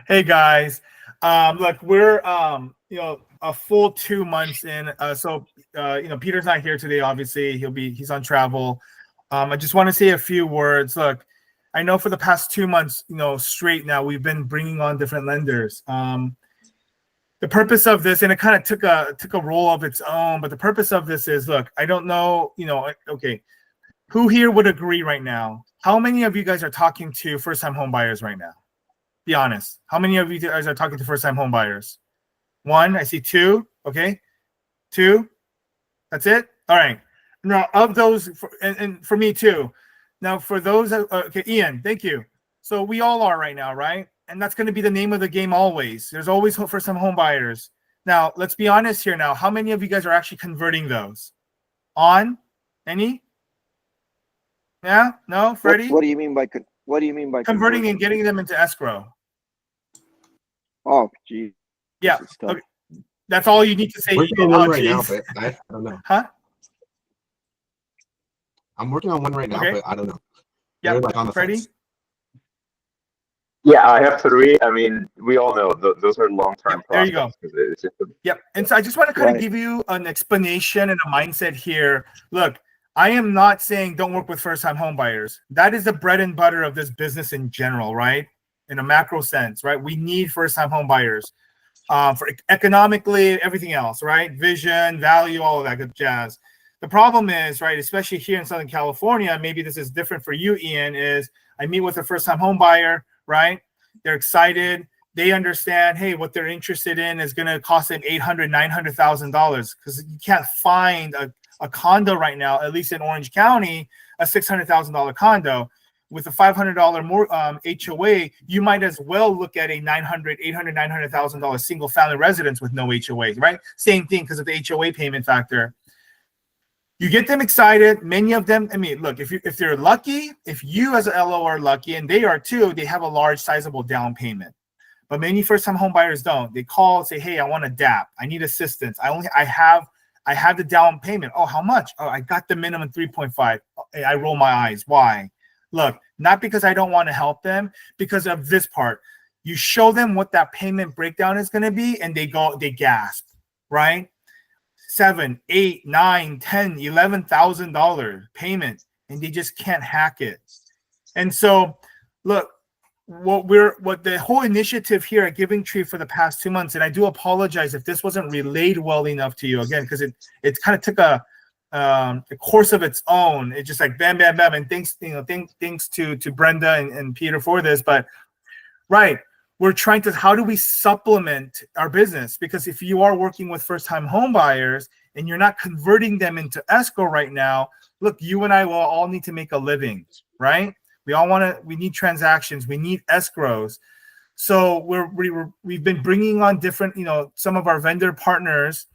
Hey guys, look, we're a full 2 months in. Peter's not here today. Obviously, he's on travel. I just want to say a few words. Look, I know for the past 2 months, straight now, we've been bringing on different lenders. The purpose of this, and it kind of took a role of its own, but the purpose of this is, look, I don't know, okay, who here would agree right now? How many of you guys are talking to first-time home buyers right now? Be honest. How many of you guys are talking to first-time home buyers? One, I see two. Okay, two. That's it. All right. Now, of those, and for me too. Now, for those, okay, Ian, thank you. So we all are right now, right? And that's going to be the name of the game always. There's always first-time home buyers. Now, let's be honest here. Now, how many of you guys are actually converting those? On? Any? Yeah? No? Freddie? What do you mean by converting and getting them into escrow? Oh, geez. Yeah. Okay. That's all you need to say. Working on one right now, but I don't know. Huh? I'm working on one right now, but I don't know. Yeah. Like on the Freddie? fence. Yeah, I have three. I mean, we all know those are long-term there you go. It's just yep. And so I just want to kind of give you an explanation and a mindset here. Look, I am not saying don't work with first-time home buyers. That is the bread and butter of this business in general, right? In a macro sense, right? We need first-time home buyers for economically, everything else, right? Vision, value, all of that good jazz. The problem is, right, especially here in Southern California, maybe this is different for you, Ian, is I meet with a first-time home buyer, right? They're excited. They understand, hey, what they're interested in is going to cost them $800,000, $900,000 because you can't find a condo right now, at least in Orange County, a $600,000 condo. With a $500 more HOA, you might as well look at a $900,000 single family residence with no HOA, right? Same thing because of the HOA payment factor. You get them excited. Many of them, I mean, look, if they're lucky, if you as an LO are lucky, and they are too, they have a large, sizable down payment. But many first-time home buyers don't. They call and say, hey, I want to DAP. I need assistance. I have the down payment. Oh, how much? Oh, I got the minimum 3.5. I roll my eyes. Why? Look, not because I don't want to help them, because of this part. You show them what that payment breakdown is going to be, and they gasp, right? $7,000, $8,000, $9,000, $10,000, $11,000 payment, and they just can't hack it. And so, look, what the whole initiative here at Giving Tree for the past 2 months, and I do apologize if this wasn't relayed well enough to you again, because it kind of took a course of its own. It just like bam, bam, bam, and thanks to Brenda and Peter for this. But right, we're trying to, how do we supplement our business? Because if you are working with first-time home buyers and you're not converting them into escrow right now, look, you and I will all need to make a living, right? We need transactions, we need escrows. So we've been bringing on different, some of our vendor partners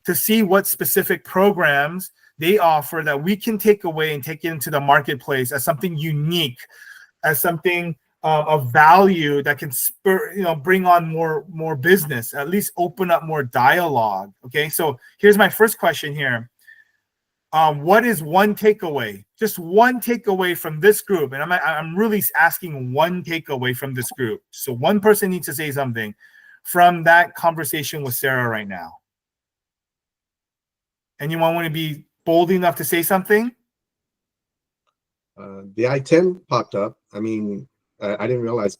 to see what specific programs they offer that we can take away and take it into the marketplace as something unique, as something of value that can bring on more business, at least open up more dialogue. Okay, so here's my first question here. What is one takeaway? Just one takeaway from this group, and I'm really asking one takeaway from this group. So one person needs to say something from that conversation with Sarah right now. Anyone want to be bold enough to say something? The I-10 popped up. I mean, I didn't realize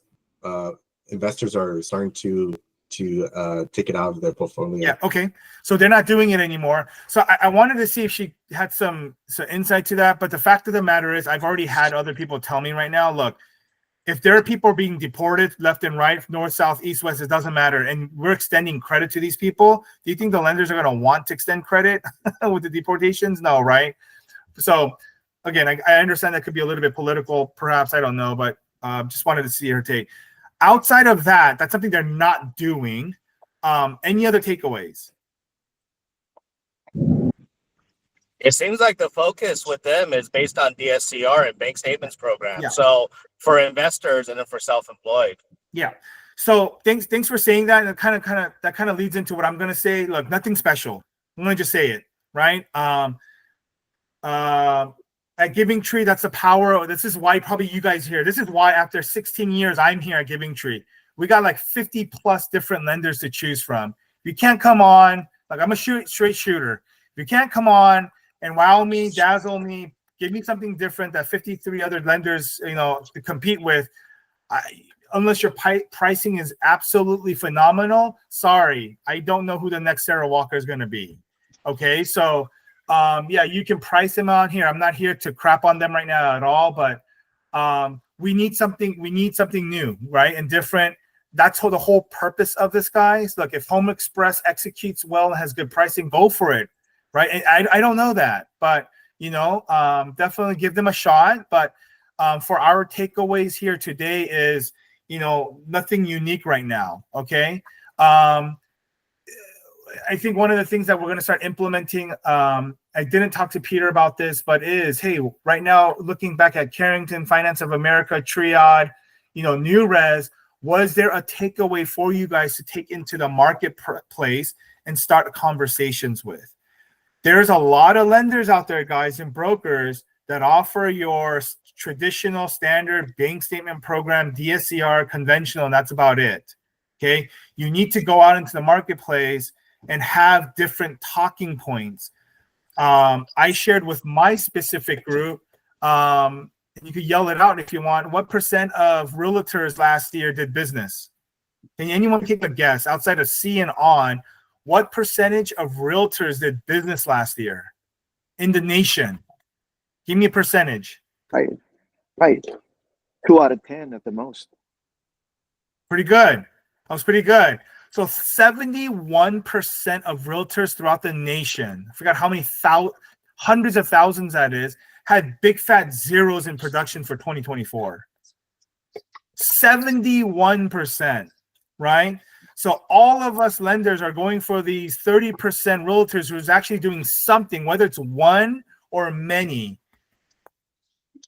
investors are starting to take it out of their portfolio. Yeah, okay. So they're not doing it anymore. So I wanted to see if she had some insight to that. But the fact of the matter is, I've already had other people tell me right now, look, if there are people being deported left and right, north, south, east, west, it doesn't matter. And we're extending credit to these people. Do you think the lenders are going to want to extend credit with the deportations? No, right? So again, I understand that could be a little bit political, perhaps. I don't know, but just wanted to see her take. Outside of that, that's something they're not doing. Any other takeaways? It seems like the focus with them is based on DSCR and bank statements program. Yeah. So for investors and then for self-employed. Yeah. So thanks for saying that. And that kind of leads into what I'm going to say. Look, nothing special. I'm going to just say it, right? At Giving Tree, that's the power. This is why probably you guys here. This is why after 16 years, I'm here at Giving Tree. We got like 50 plus different lenders to choose from. You can't come on, like I'm a straight shooter. If you can't come on and wow me, dazzle me, give me something different that 53 other lenders, to compete with, unless your pricing is absolutely phenomenal, sorry, I don't know who the next Sarah Walker is going to be. Okay, so yeah, you can price them on here. I'm not here to crap on them right now at all, but we need something new, right? And different. That's the whole purpose of this, guys. Look, if Home Express executes well and has good pricing, go for it, right? And I don't know that, but definitely give them a shot. But for our takeaways here today is, nothing unique right now. Okay. I think one of the things that we're going to start implementing, I didn't talk to Peter about this, but hey, right now, looking back at Carrington, Finance of America, Triad, New Res, was there a takeaway for you guys to take into the marketplace and start conversations with? There's a lot of lenders out there, guys, and brokers that offer your traditional standard bank statement program, DSCR, conventional, and that's about it. Okay. You need to go out into the marketplace and have different talking points. I shared with my specific group, you could yell it out if you want. What percent of realtors last year did business? Can anyone take a guess outside of C and On? What percentage of realtors did business last year in the nation? Give me a percentage. Right. 2 out of 10 at the most. Pretty good. That was pretty good. So 71% of realtors throughout the nation, I forgot how many hundreds of thousands that is, had big fat zeros in production for 2024. 71%, right? So all of us lenders are going for these 30% realtors who's actually doing something, whether it's one or many.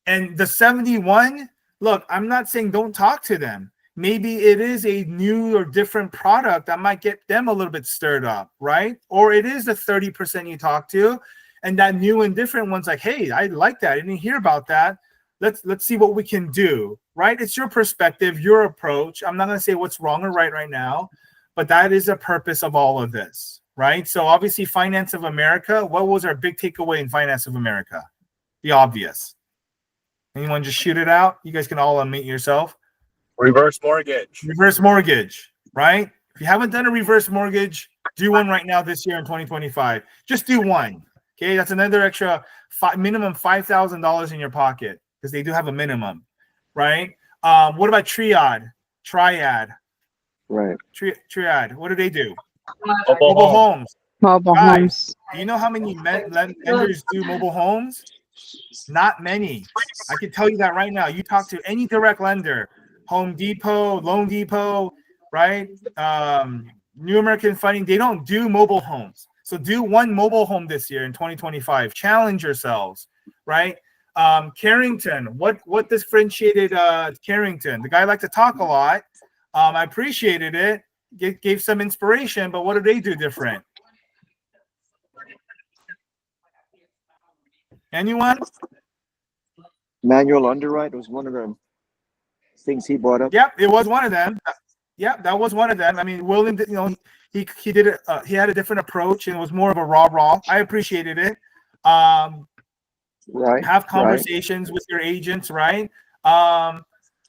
And the 71, look, I'm not saying don't talk to them. Maybe it is a new or different product that might get them a little bit stirred up, right? Or it is the 30% you talk to, and that new and different one's like, hey, I like that. I didn't hear about that. Let's see what we can do, right? It's your perspective, your approach. I'm not going to say what's wrong or right now, but that is the purpose of all of this, right? So obviously, Finance of America, what was our big takeaway in Finance of America? The obvious. Anyone just shoot it out? You guys can all unmute yourself. Reverse mortgage. Reverse mortgage, right? If you haven't done a reverse mortgage, do one right now this year in 2025. Just do one. Okay, that's another extra minimum $5,000 in your pocket because they do have a minimum, right? What about Triad? Right. Triad. What do they do? Mobile homes. Mobile Guys, homes. Do you know how many lenders do mobile homes? Not many. I can tell you that right now. You talk to any direct lender, Home Depot, Loan Depot, right? New American Funding, they don't do mobile homes. So do one mobile home this year in 2025. Challenge yourselves, right? Carrington, what differentiated Carrington? The guy liked to talk a lot. I appreciated it. Gave some inspiration, but what do they do different? Anyone? Manual underwrite was one of the things he brought up. Yep, it was one of them. Yeah, that was one of them. I mean, William, he did it. He had a different approach, and it was more of a raw. I appreciated it. Right. Have conversations with your agents, right?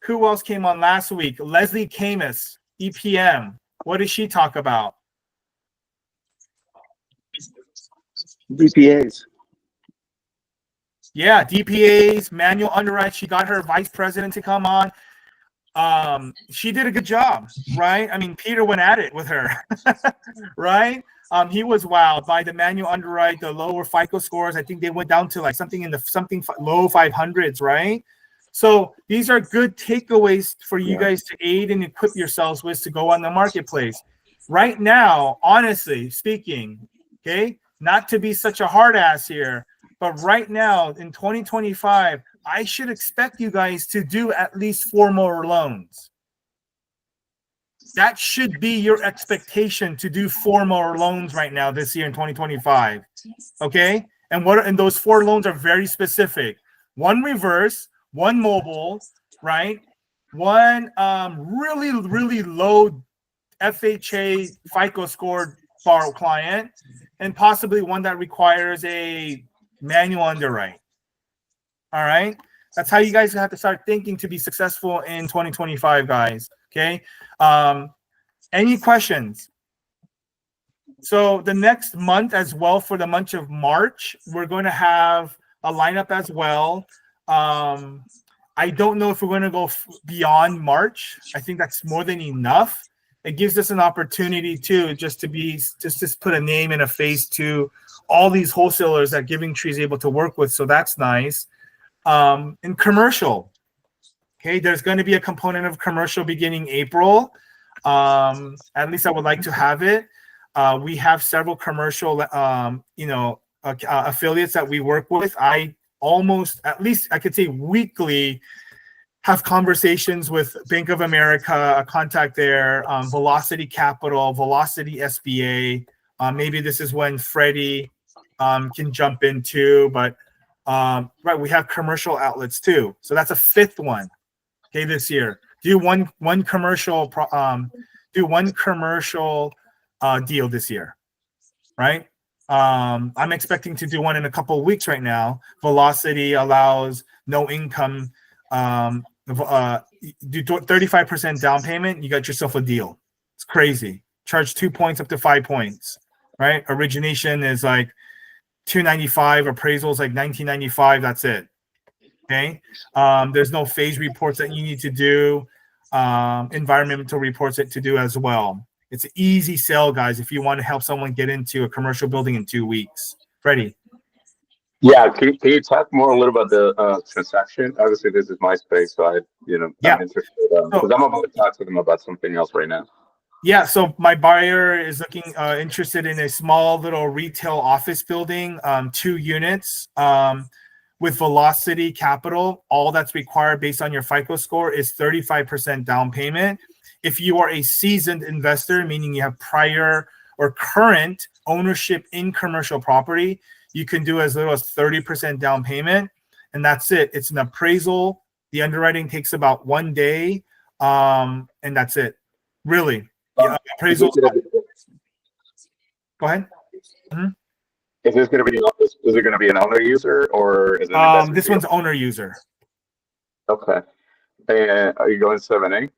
Who else came on last week? Leslie Camus, EPM. What did she talk about? DPAs. Yeah, DPAs, manual underwrite. She got her vice president to come on. She did a good job, right? I mean, Peter went at it with her, right? He was wowed by the manual underwrite, the lower FICO scores. I think they went down to like something in the low 500s, right? So these are good takeaways for you guys to aid and equip yourselves with to go on the marketplace. Right now, honestly speaking, okay, not to be such a hard ass here, but right now in 2025, I should expect you guys to do at least 4 more loans. That should be your expectation, to do 4 more loans right now this year in 2025. Okay? And those 4 loans are very specific. 1 reverse, 1 mobile, right? one really low FHA FICO scored borrow client, and possibly one that requires a manual underwrite. All right. That's how you guys have to start thinking to be successful in 2025, guys. Okay. Any questions? So the next month as well, for the month of March, we're going to have a lineup as well. I don't know if we're going to go beyond March. I think that's more than enough. It gives us an opportunity too, just to put a name and a face to all these wholesalers that Giving Tree is able to work with. So that's nice. In commercial, okay, there's going to be a component of commercial beginning April. At least I would like to have it. We have several commercial, affiliates that we work with. I almost, at least I could say weekly, have conversations with Bank of America, a contact there, Velocity Capital, Velocity SBA. Maybe this is when Freddie can jump into, but right, we have commercial outlets too. So that's a fifth one. Okay, this year, do one commercial deal this year, right? I'm expecting to do one in a couple of weeks right now. Velocity allows no income. Do 35% down payment, you got yourself a deal. It's crazy. Charge 2 points up to 5 points, right? Origination is like $295, appraisal is like $19.95. That's it. Okay. There's no phase reports that you need to do. Environmental reports to do as well. It's an easy sell, guys, if you want to help someone get into a commercial building in 2 weeks. Freddie. Yeah, can you talk more a little about the transaction? Obviously, this is my space, so I'm interested because I'm about to talk to them about something else right now. Yeah, so my buyer is looking interested in a small little retail office building, 2 units, with Velocity Capital. All that's required based on your FICO score is 35% down payment. If you are a seasoned investor, meaning you have prior or current ownership in commercial property, you can do as little as 30% down payment, and that's it. It's an appraisal. The underwriting takes about 1 day, and that's it. Really. Yeah, appraisal. Go ahead. Mm-hmm. Is this going to be? Is it going to be an owner user or is it? This one's owner user. Okay. And are you going 7A?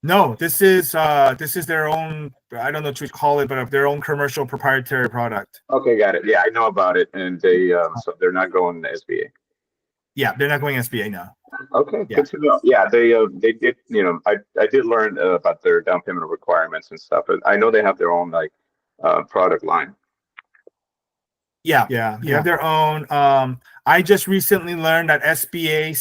No, this is their own. I don't know what you call it, but their own commercial proprietary product. Okay, got it. Yeah, I know about it, and they so they're not going to SBA. Yeah, they're not going SBA now. Okay, yeah. Good to know. Yeah, they did. I did learn about their down payment requirements and stuff. But I know they have their own product line. Yeah, they have their own. I just recently learned that SBA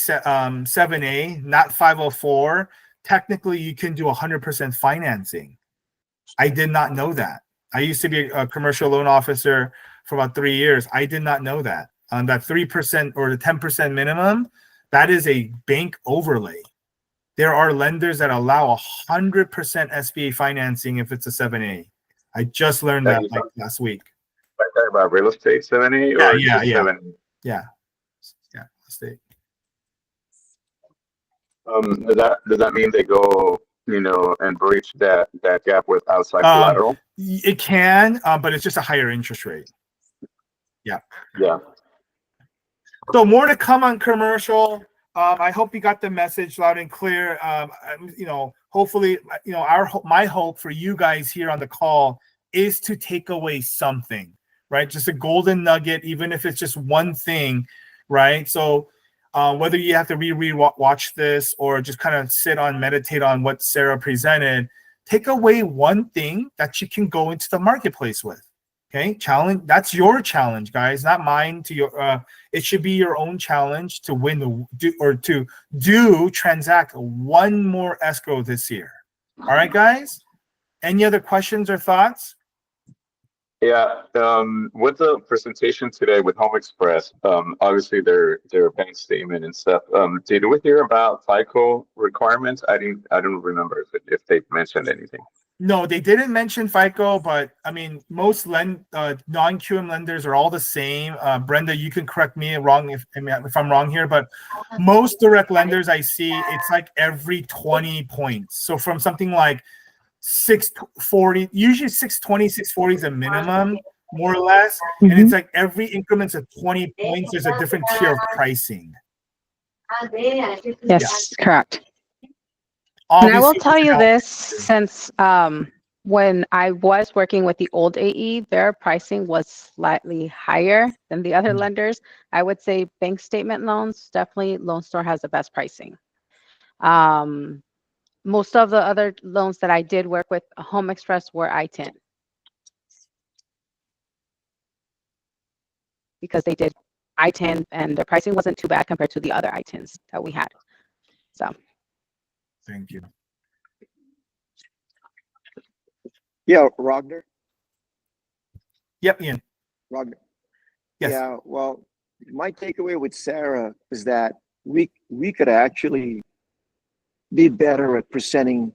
7A, not 504. Technically, you can do 100% financing. I did not know that. I used to be a commercial loan officer for about 3 years. I did not know that. That 3% or the 10% minimum, that is a bank overlay. There are lenders that allow 100% SBA financing if it's a 7A. I just learned that last week. Are you talking about real estate 7A or just 7A? Yeah, real estate. Does that mean they go, and breach that gap with outside collateral? It can, but it's just a higher interest rate. Yeah. Yeah. So more to come on commercial. I hope you got the message loud and clear. Hopefully, my hope for you guys here on the call is to take away something, right? Just a golden nugget, even if it's just one thing, right? So whether you have to watch this or just kind of meditate on what Sarah presented, take away one thing that you can go into the marketplace with. Okay, challenge. That's your challenge, guys, not mine. It should be your own challenge to win transact one more escrow this year. All right, guys. Any other questions or thoughts? Yeah, with the presentation today with Home Express, obviously their bank statement and stuff. Did we hear about FICO requirements? I don't remember if they mentioned anything. No, they didn't mention FICO, but I mean, most non-QM lenders are all the same. Brenda, you can correct me wrong if I'm wrong here, but most direct lenders I see, it's like every 20 points. So from something like 640, usually 620, 640 is a minimum, more or less. And it's like every increments of 20 points, there's a different tier of pricing. Yes, correct. Obviously, And I will tell you this, since when I was working with the old AE, their pricing was slightly higher than the other lenders. I would say bank statement loans, definitely Loan Store has the best pricing. Most of the other loans that I did work with Home Express were I-10. Because they did I-10 and the pricing wasn't too bad compared to the other I-10s that we had. So. Thank you. Yeah, Rogner. Yep, Ian. Rogner. Yes. Yeah, well, my takeaway with Sarah is that we could actually be better at presenting,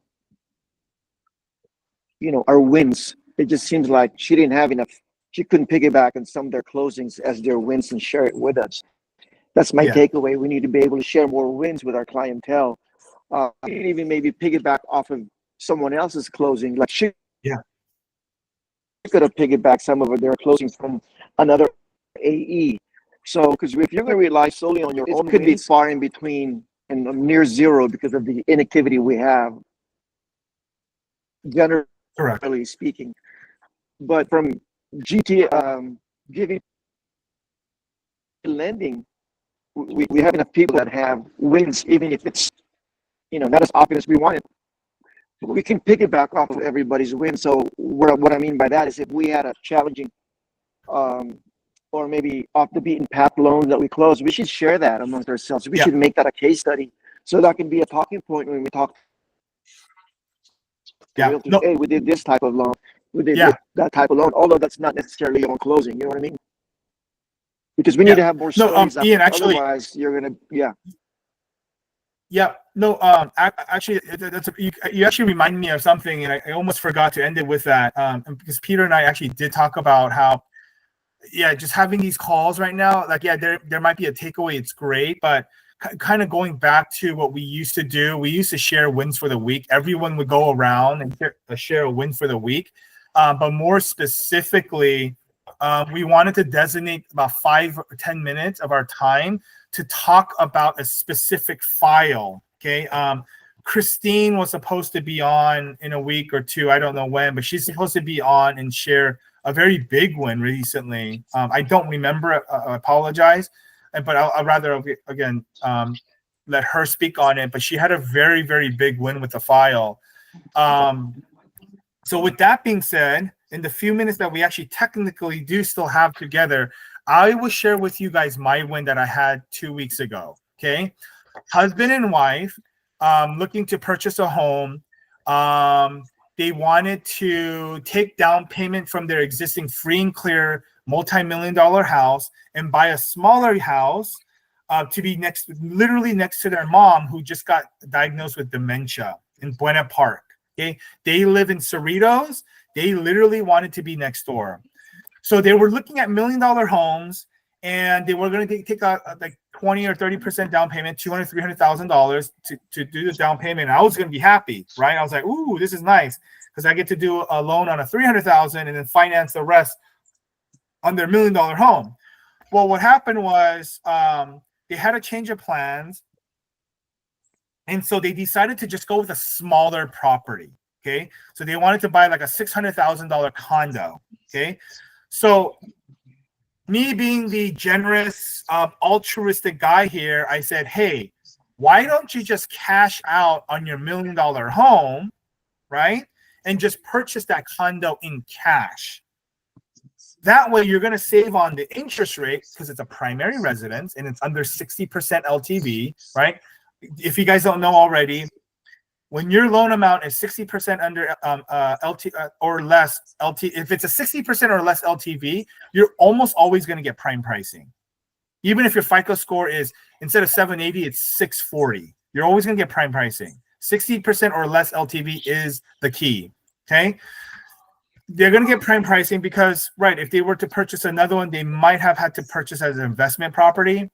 our wins. It just seems like she didn't have enough. She couldn't piggyback on some of their closings as their wins and share it with us. That's my takeaway. We need to be able to share more wins with our clientele. Even maybe piggyback off of someone else's closing. Like she could have piggybacked some of their closing from another AE. So, because if you're going to rely solely on your own, it could be far in between and near zero because of the inactivity we have, generally speaking. But from GT giving lending, we have enough people that have wins, even if it's not as often as we want it. We can piggyback off of everybody's win. So what I mean by that is if we had a challenging or maybe off the beaten path loans that we close, we should share that amongst ourselves. We should make that a case study so that can be a talking point when we talk. Hey, we did this type of loan. We did that type of loan, although that's not necessarily on closing. You know what I mean? Because we need to have more stories. Ian, actually, otherwise you're gonna actually, you actually reminded me of something, and I almost forgot to end it with that. Because Peter and I actually did talk about how, just having these calls right now, like, there might be a takeaway. It's great, but kind of going back to what we used to do, we used to share wins for the week. Everyone would go around and share a win for the week. But more specifically, we wanted to designate about 5 or 10 minutes of our time to talk about a specific file. Okay. Christine was supposed to be on in a week or two. I don't know when, but she's supposed to be on and share a very big win recently. I don't remember. I apologize. But I'll rather, again, let her speak on it. But she had a very, very big win with the file. So with that being said, in the few minutes that we actually technically do still have together, I will share with you guys my win that I had 2 weeks ago. Okay. Husband and wife looking to purchase a home. They wanted to take down payment from their existing free and clear multi-million-dollar house and buy a smaller house to be literally next to their mom, who just got diagnosed with dementia in Buena Park. Okay. They live in Cerritos. They literally wanted to be next door. So they were looking at $1 million homes, and they were going to take out like 20 or 30% down payment, $200,000, $300,000 to do the down payment. And I was going to be happy, right? I was like, ooh, this is nice because I get to do a loan on a $300,000 and then finance the rest on their $1 million home. Well, what happened was they had a change of plans. And so they decided to just go with a smaller property. Okay. So they wanted to buy like a $600,000 condo. Okay. So me being the generous, altruistic guy here, I said, hey, why don't you just cash out on your $1 million home, right? And just purchase that condo in cash. That way you're going to save on the interest rate because it's a primary residence and it's under 60% LTV, right? If you guys don't know already, when your loan amount is 60% under LT or less LT, if it's a 60% or less LTV, you're almost always going to get prime pricing. Even if your FICO score is, instead of 780, it's 640. You're always going to get prime pricing. 60% or less LTV is the key. Okay. They're going to get prime pricing because, right, if they were to purchase another one, they might have had to purchase as an investment property.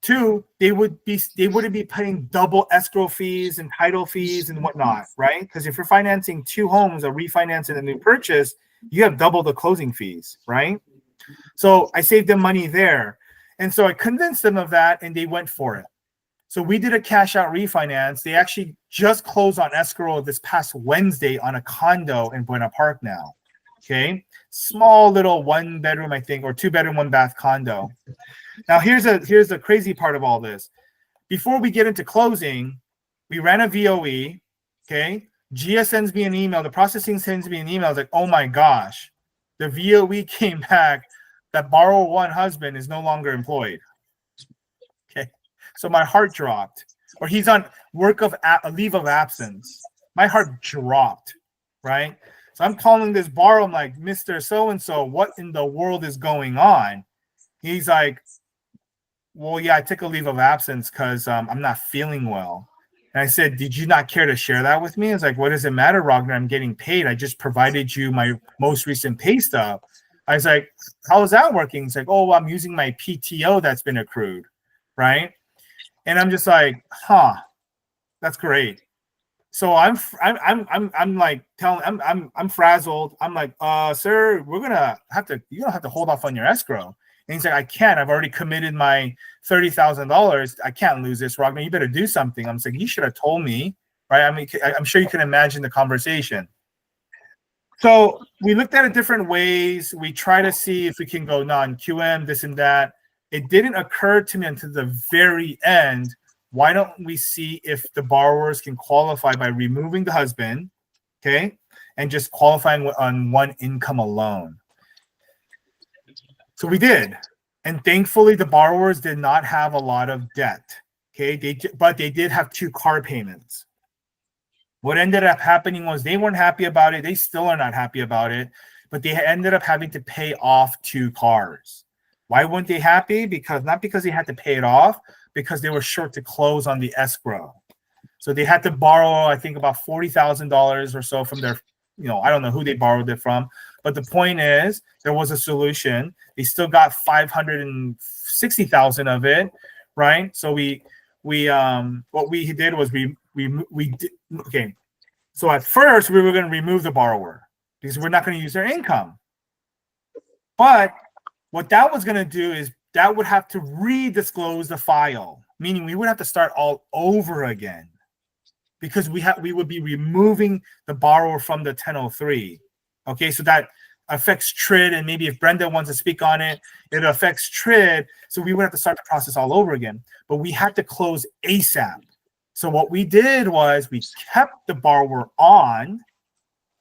Two, they wouldn't be paying double escrow fees and title fees and whatnot, right? Because if you're financing two homes or refinancing a new purchase, you have double the closing fees, right? So I saved them money there. And so I convinced them of that and they went for it. So we did a cash out refinance. They actually just closed on escrow this past Wednesday on a condo in Buena Park now. Okay. Small little 1 bedroom, I think, or 2 bedroom, 1 bath condo. Now here's the crazy part of all this. Before we get into closing, we ran a VOE. Okay. GS sends me an email. The processing sends me an email. It's like, oh my gosh, the VOE came back that borrower one husband is no longer employed. Okay. So my heart dropped. Or he's on a leave of absence. My heart dropped, right? So I'm calling this borrower. I'm like, Mr. So-and-so, what in the world is going on? He's like, well, yeah, I took a leave of absence because I'm not feeling well. And I said, did you not care to share that with me? It's like, what does it matter, Ragnar? I'm getting paid. I just provided you my most recent pay stub. I was like, how is that working? It's like, oh, well, I'm using my PTO that's been accrued, right? And I'm just like, huh, that's great. So I'm frazzled. I'm like, sir, you're gonna have to hold off on your escrow. And he's like, I can't. I've already committed my $30,000. I can't lose this, Ragnar. You better do something. I'm saying, you should have told me, right? I mean, I'm sure you can imagine the conversation. So we looked at it different ways. We try to see if we can go non-QM, this and that. It didn't occur to me until the very end. Why don't we see if the borrowers can qualify by removing the husband, okay, and just qualifying on one income alone? So we did. And thankfully, the borrowers did not have a lot of debt, okay? But they did have 2 car payments. What ended up happening was they weren't happy about it. They still are not happy about it, but they ended up having to pay off 2 cars. Why weren't they happy? Not because they had to pay it off, because they were short to close on the escrow. So they had to borrow, I think, about $40,000 or so from their, I don't know who they borrowed it from. But the point is, there was a solution. They still got $560,000 of it, right? So what we did was we did, okay. So at first we were going to remove the borrower because we're not going to use their income. But what that was going to do is that would have to redisclose the file, meaning we would have to start all over again because we would be removing the borrower from the 1003. Okay, so that affects TRID, and maybe if Brenda wants to speak on it, it affects TRID. So we would have to start the process all over again. But we had to close ASAP. So what we did was we kept the borrower on.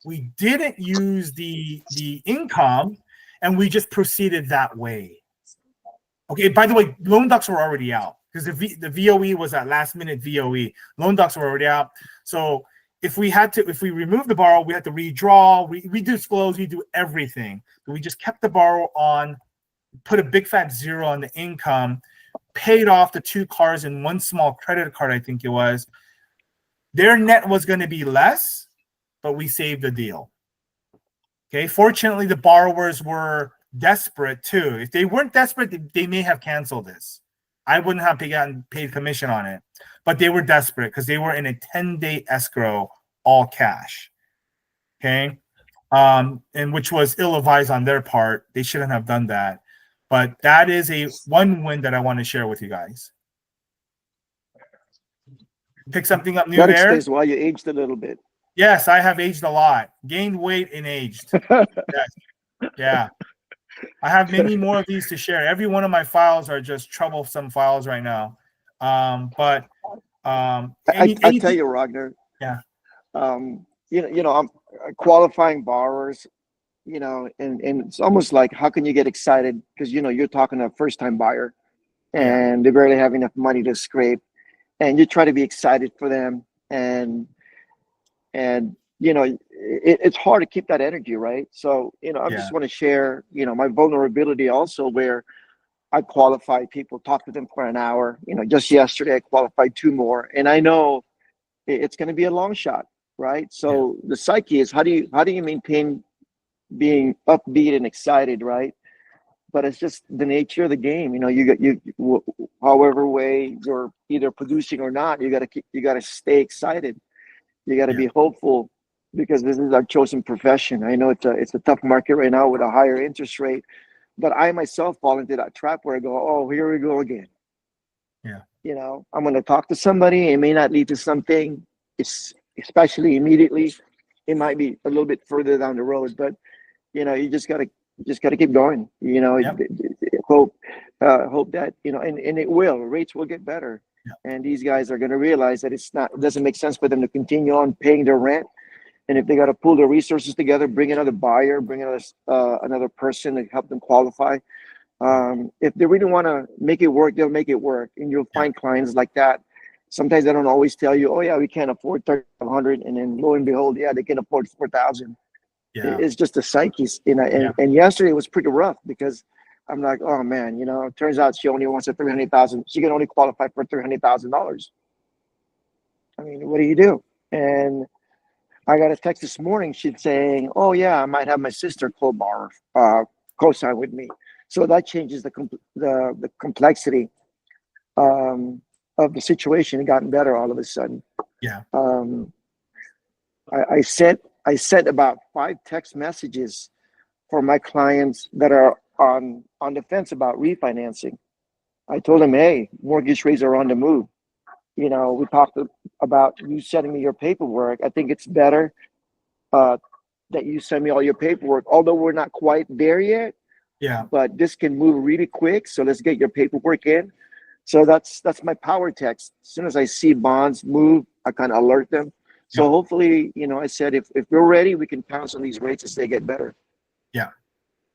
We didn't use the income, and we just proceeded that way. Okay, by the way, loan docs were already out because the VOE was that last minute VOE. Loan docs were already out. So if we remove the borrower, we had to redraw, we disclose, we do everything. But we just kept the borrower on, put a big fat 0 on the income, paid off the 2 cars and 1 small credit card, I think it was. Their net was going to be less, but we saved the deal. Okay, fortunately, the borrowers were desperate too. If they weren't desperate, they may have canceled this. I wouldn't have gotten paid commission on it, but they were desperate because they were in a 10-day escrow, all cash. Okay, and which was ill-advised on their part. They shouldn't have done that. But that is one win that I want to share with you guys. Pick something up new that there. That explains why you aged a little bit. Yes, I have aged a lot. Gained weight and aged. Yes. Yeah. I have many more of these to share. Every one of my files are just troublesome files right now. I tell you, Ragnar. Yeah. I'm qualifying borrowers, and it's almost like, how can you get excited? Because, you're talking to a first-time buyer and they barely have enough money to scrape, and you try to be excited for them. And it's hard to keep that energy, right? So, I just want to share, my vulnerability also, where I qualify people, talk to them for an hour. Just yesterday I qualified 2 more, and I know it's going to be a long shot. right? So the psyche is how do you maintain being upbeat and excited, right? But it's just the nature of the game. You know, however way you're either producing or not, you got to stay excited. You got to be hopeful because this is our chosen profession. I know it's a tough market right now with a higher interest rate, but I myself fall into that trap where I go, oh, here we go again. Yeah. You know, I'm going to talk to somebody. It may not lead to something, especially immediately. It might be a little bit further down the road, but you know, you just got to keep going. You know, hope that, you know, and it will. Rates will get better. And these guys are going to realize that it doesn't make sense for them to continue on paying their rent. And if they got to pull their resources together, bring another buyer, bring another person to help them qualify. If they really want to make it work, they'll make it work. And you'll find clients like that. Sometimes they don't always tell you, oh yeah, we can't afford 3,500, and then lo and behold, yeah, they can afford 4,000. Yeah. It's just the psyche, you know. And yesterday was pretty rough because I'm like, oh man, you know, it turns out she only wants a 300,000. She can only qualify for $300,000. I mean, what do you do? And I got a text this morning. She's saying, oh yeah, I might have my sister co-sign with me. So that changes the complexity of the situation. It gotten better all of a sudden. Yeah. I sent about 5 text messages for my clients that are on the fence about refinancing. I told them, hey, mortgage rates are on the move. You know, we talked about you sending me your paperwork. I think it's better that you send me all your paperwork, although we're not quite there yet. Yeah. But this can move really quick. So let's get your paperwork in. So that's my power text. As soon as I see bonds move, I kind of alert them. So hopefully, you know, I said, if we're ready, we can pounce on these rates as they get better. Yeah.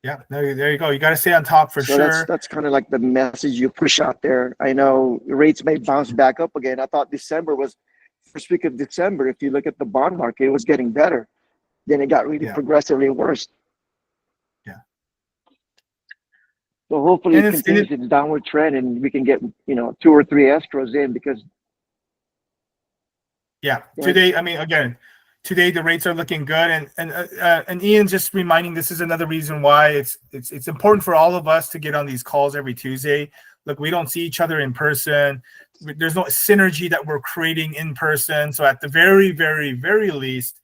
Yeah. There you go. You got to stay on top for sure. That's kind of like the message you push out there. I know rates may bounce back up again. I thought December was first week of December. If you look at the bond market, it was getting better. Then it got really progressively worse. Yeah. So hopefully it continues its downward trend and we can get, you know, 2 or 3 escrows in because. Yeah. Today, I mean, again, today the rates are looking good, and Ian's just reminding this is another reason why it's important for all of us to get on these calls every Tuesday. Look, we don't see each other in person. There's no synergy that we're creating in person. So at the very, very, very least,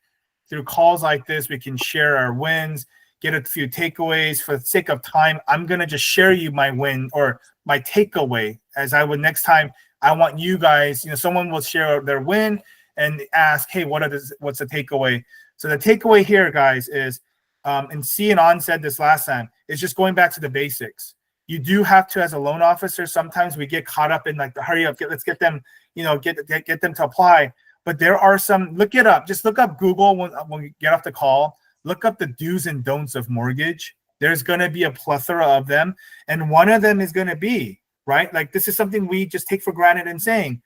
through calls like this, we can share our wins, get a few takeaways. For the sake of time, I'm gonna just share you my win or my takeaway, as I would next time. I want you guys, you know, someone will share their win and ask, hey, what's the takeaway? So the takeaway here, guys, is, and C and On said this last time, is just going back to the basics. You do have to, as a loan officer, sometimes we get caught up in like the hurry up, let's get them, you know, get them to apply. But there are some, look it up. Just look up Google when we get off the call. Look up the do's and don'ts of mortgage. There's going to be a plethora of them. And one of them is going to be, right? Like this is something we just take for granted in saying,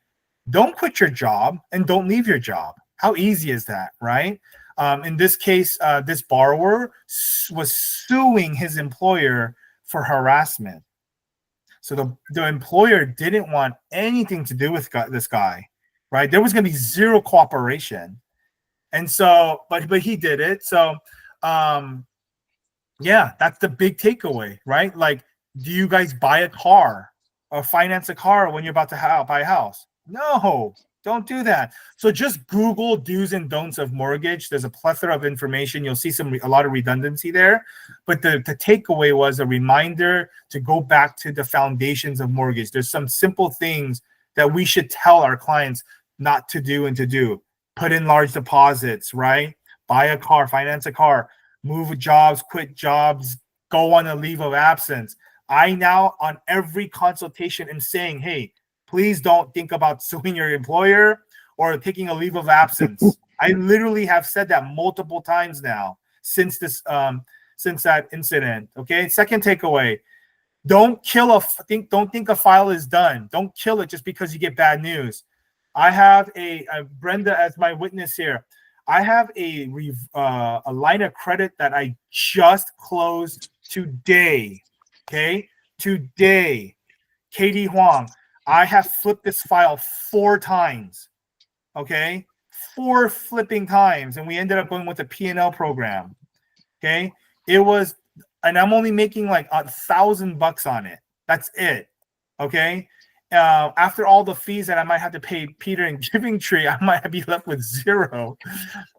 don't quit your job and don't leave your job. How easy is that, right? In this case, this borrower was suing his employer for harassment. So the employer didn't want anything to do with this guy, right? There was going to be zero cooperation. And so, but he did it. So, yeah, that's the big takeaway, right? Like, do you guys buy a car or finance a car when you're about to buy a house? No, don't do that. So just Google do's and don'ts of mortgage. There's a plethora of information. You'll see a lot of redundancy there. But the takeaway was a reminder to go back to the foundations of mortgage. There's some simple things that we should tell our clients not to do and to do. Put in large deposits, right? Buy a car, finance a car, move jobs, quit jobs, go on a leave of absence. I now, on every consultation, am saying, hey, please don't think about suing your employer or taking a leave of absence. I literally have said that multiple times now since that incident. Okay. Second takeaway: don't think a file is done. Don't kill it just because you get bad news. I have a Brenda as my witness here. I have a line of credit that I just closed today. Okay, today, Katie Huang. I have flipped this file 4 times. Okay, 4 flipping times, and we ended up going with the P&L program. Okay, it was, and I'm only making like $1,000 on it. That's it. Okay. After all the fees that I might have to pay Peter and Giving Tree, I might be left with 0.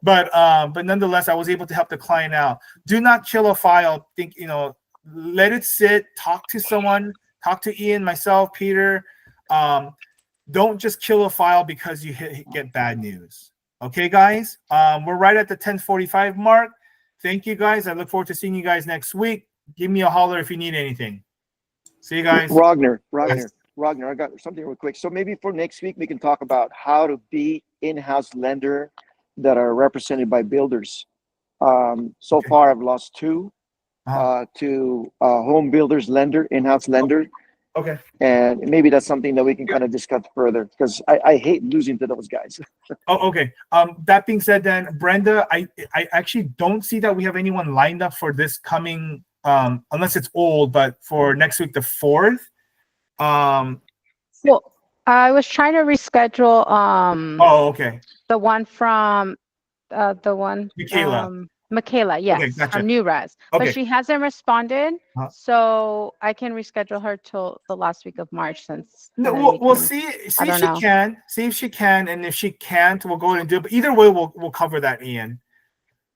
But nonetheless, I was able to help the client out. Do not chill a file. Think, let it sit. Talk to someone. Talk to Ian, myself, Peter. Don't just kill a file because you get bad news. Okay, guys. We're right at the 10:45 mark. Thank you, guys. I look forward to seeing you guys next week. Give me a holler if you need anything. See you guys. Ragnar, I got something real quick. So maybe for next week, we can talk about how to be in-house lender that are represented by builders. So far, I've lost 2 to home builders lender, in-house lender. Okay. And maybe that's something that we can kind of discuss further, because I hate losing to those guys. Oh, okay. That being said, then Brenda, I actually don't see that we have anyone lined up for this coming, unless it's old, but for next week, the 4th. Well, I was trying to reschedule Oh, okay. the one from Michaela, yes, Okay, gotcha. from New Res. Okay. But she hasn't responded, Uh-huh. so I can reschedule her till the last week of March, since No, then we'll can- see if don't she know. can. See if she can, and if she can't, we'll go ahead and do it. But either way, we'll cover that, Ian.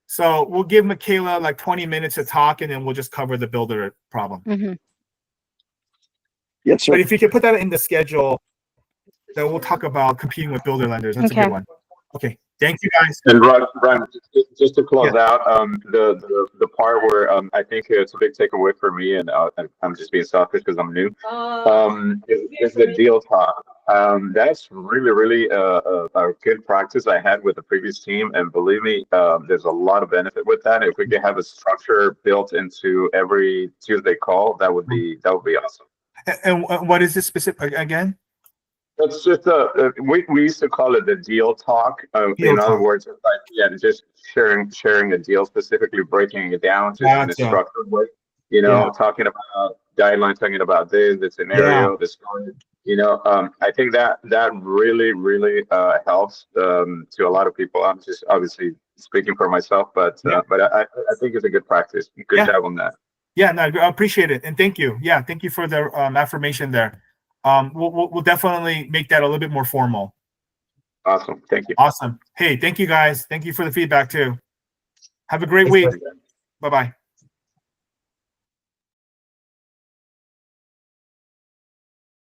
So we'll give Michaela like 20 minutes to talk, and then we'll just cover the builder problem. Mhm. Yes, sir. But if you can put that in the schedule, then we'll talk about competing with builder lenders. That's a Okay. good one. Okay. Thank you, guys. And Ron, just to close out, the part where I think it's a big takeaway for me, and I'm just being selfish because I'm new, is the deal talk. That's really a good practice I had with the previous team, and believe me, there's a lot of benefit with that. If we could have a structure built into every Tuesday call, that would be awesome. And what is this specific again? It's just we used to call it the deal talk. Deal In other talk. words, it's like just sharing a deal, specifically breaking it down just in a Gotcha. structured way. Yeah. Talking about guidelines, talking about the scenario, the story. I think that really helps to a lot of people. I'm just obviously speaking for myself, but I think it's a good practice. Good job on that. Yeah, no, I appreciate it, and thank you. Yeah, thank you for the affirmation there. We'll definitely make that a little bit more formal. Awesome. Thank you. Awesome. Hey, thank you guys. Thank you for the feedback too. Have a great week. Bye-bye.